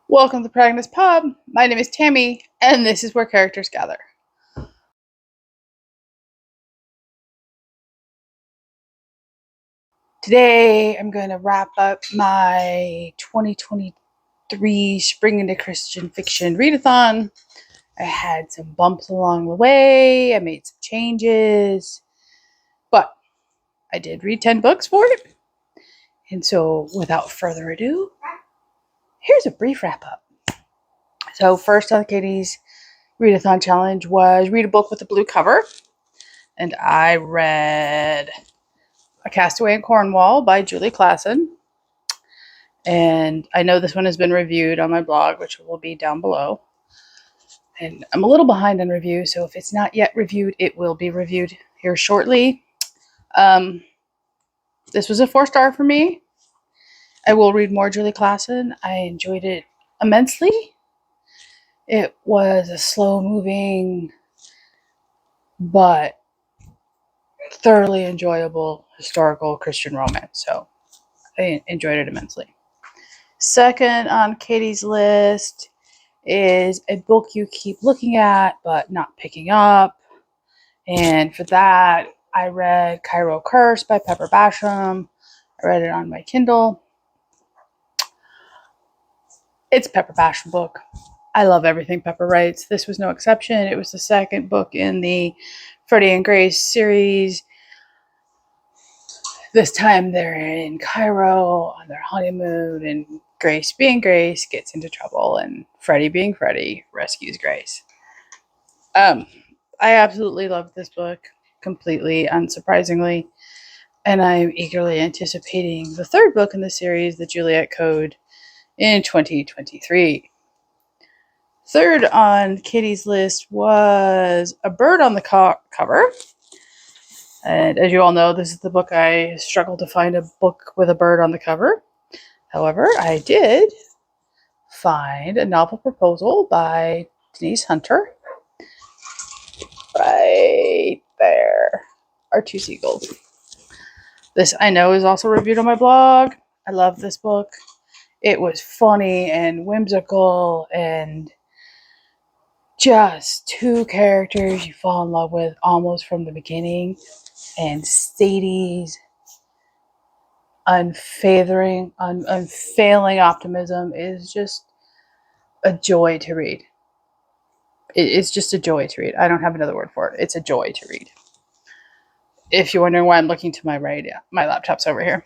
Welcome to Protagonist Pub. My name is Tammy, and this is where characters gather. Today, I'm going to wrap up my 2023 Spring into Christian Fiction readathon. I had some bumps along the way. I made some changes, but I did read 10 books for it. And so, without further ado, here's a brief wrap up. So, first on Katie's readathon challenge was read a book with a blue cover. And I read A Castaway in Cornwall by Julie Klassen. And I know this one has been reviewed on my blog, which will be down below. And I'm a little behind on review, so if it's not yet reviewed, it will be reviewed here shortly. This was a 4-star for me. I will read more Julie Klassen. I enjoyed it immensely. It was a slow-moving, but thoroughly enjoyable historical Christian romance. So I enjoyed it immensely. Second on Katie's list is a book you keep looking at but not picking up. And for that, I read Cairo Curse by Pepper Basham. I read it on my Kindle. It's a Pepper Basham book. I love everything Pepper writes. This was no exception. It was the second book in the Freddie and Grace series. This time they're in Cairo on their honeymoon, and Grace, being Grace, gets into trouble, and Freddie, being Freddie, rescues Grace. I absolutely loved this book, completely unsurprisingly, and I'm eagerly anticipating the third book in the series, The Juliet Code, in 2023. Third on Katie's list was A Bird on the Cover. And as you all know, this is the book I struggled to find a book with a bird on the cover. However, I did find a novel proposal by Denise Hunter. Right there are two seagulls. This, I know, is also reviewed on my blog. I love this book. It was funny and whimsical and just two characters you fall in love with almost from the beginning. And Sadie's unfailing optimism is just a joy to read. It's just a joy to read. I don't have another word for it. It's a joy to read. If you're wondering why I'm looking to my right, yeah, my laptop's over here.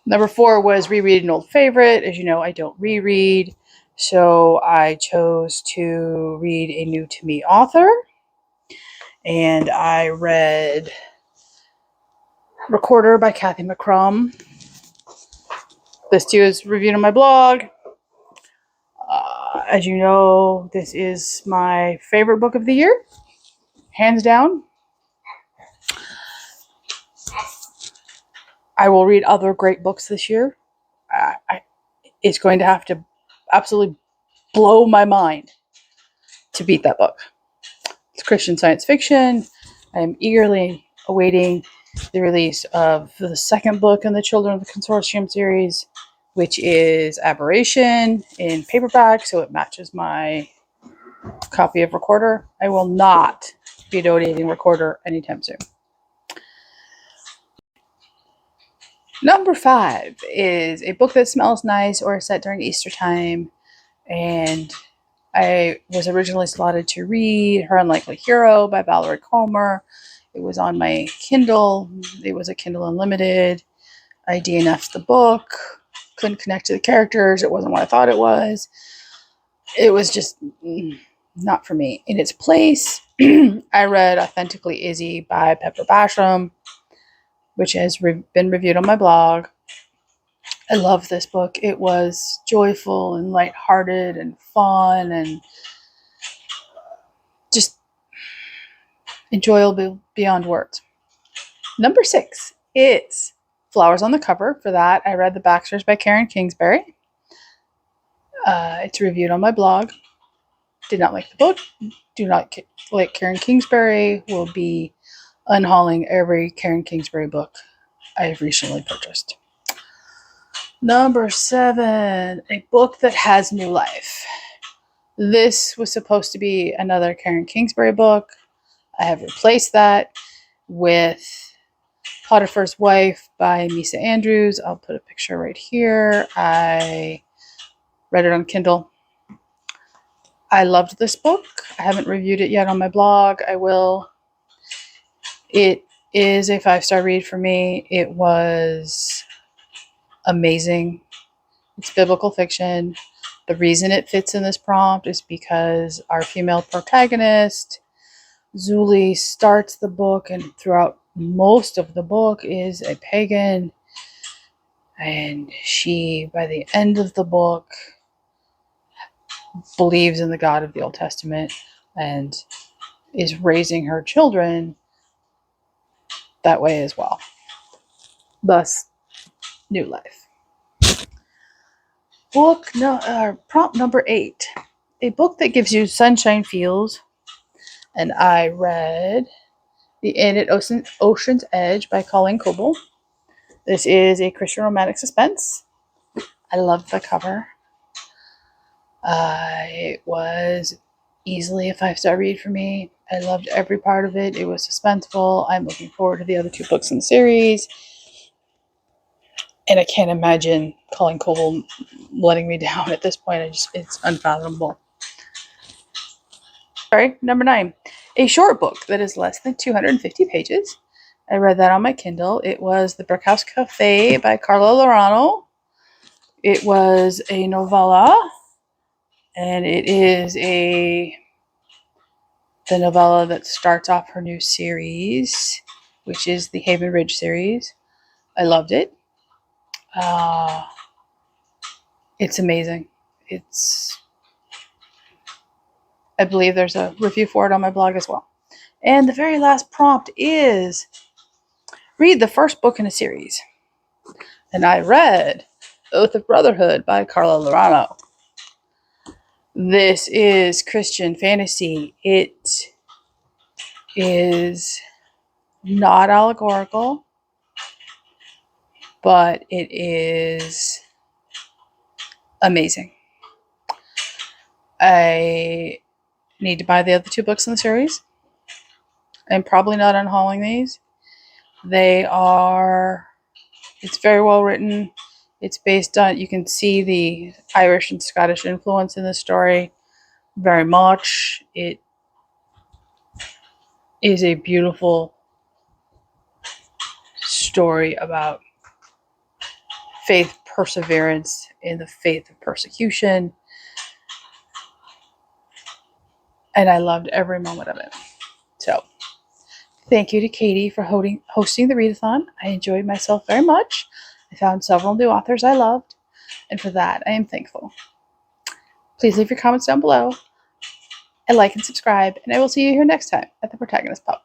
Number 4 was reread an old favorite. As you know, I don't reread, so I chose to read a new to me author. And I read Recorder by Kathy McCrum. This too is reviewed on my blog. As you know, this is my favorite book of the year, hands down. I will read other great books this year. It's going to have to absolutely blow my mind to beat that book. It's Christian science fiction. I am eagerly awaiting the release of the second book in the Children of the Consortium series, which is Aberration in paperback, so it matches my copy of Recorder. I will not be donating Recorder anytime soon. Number 5 is a book that smells nice or is set during Easter time, and I was originally slotted to read Her Unlikely Hero by Valerie Comer. It was on my Kindle. It was a Kindle Unlimited. I DNF'd the book. Couldn't connect to the characters. It wasn't what I thought it was. It was just not for me. In its place, I read Authentically, Izzy by Pepper Basham, which has been reviewed on my blog. I love this book. It was joyful and lighthearted and fun and just enjoyable beyond words. Number 6 is Flowers on the Cover. For that, I read The Baxters by Karen Kingsbury. It's reviewed on my blog. Did not like the book. Do not like Karen Kingsbury. Will be unhauling every Karen Kingsbury book I have recently purchased. Number 7, a book that has new life. This was supposed to be another Karen Kingsbury book. I have replaced that with Potiphar's Wife by Mesu Andrews. I'll put a picture right here. I read it on Kindle. I loved this book. I haven't reviewed it yet on my blog. I will. It is a 5-star read for me. It was amazing. It's biblical fiction. The reason it fits in this prompt is because our female protagonist, Zuli, starts the book and throughout most of the book is a pagan. And she, by the end of the book, believes in the God of the Old Testament and is raising her children that way as well. Thus, new life. Prompt number 8. A book that gives you sunshine feels. And I read The Inn at Ocean's Edge by Colleen Coble. This is a Christian romantic suspense. I loved the cover. It was easily a 5-star read for me. I loved every part of it. It was suspenseful. I'm looking forward to the other 2 books in the series. And I can't imagine Colleen Coble letting me down at this point. It's unfathomable. Sorry, number 9. A short book that is less than 250 pages. I read that on my Kindle. It was The Brickhouse Cafe by Carla Lorano. It was a novella, and it is the novella that starts off her new series, which is the Haven Ridge series. I loved it. It's amazing. I believe there's a review for it on my blog as well. And the very last prompt is read the first book in a series. And I read Oath of Brotherhood by Carla Lorano. This is Christian fantasy. It is not allegorical, but it is amazing. I need to buy the other 2 books in the series. I'm probably not unhauling these. It's very well written. It's based on, you can see the Irish and Scottish influence in the story very much. It is a beautiful story about faith, perseverance in the faith of persecution. And I loved every moment of it. So, thank you to Katie for hosting the readathon. I enjoyed myself very much. I found several new authors I loved, and for that, I am thankful. Please leave your comments down below, and like and subscribe, and I will see you here next time at the Protagonist Pub.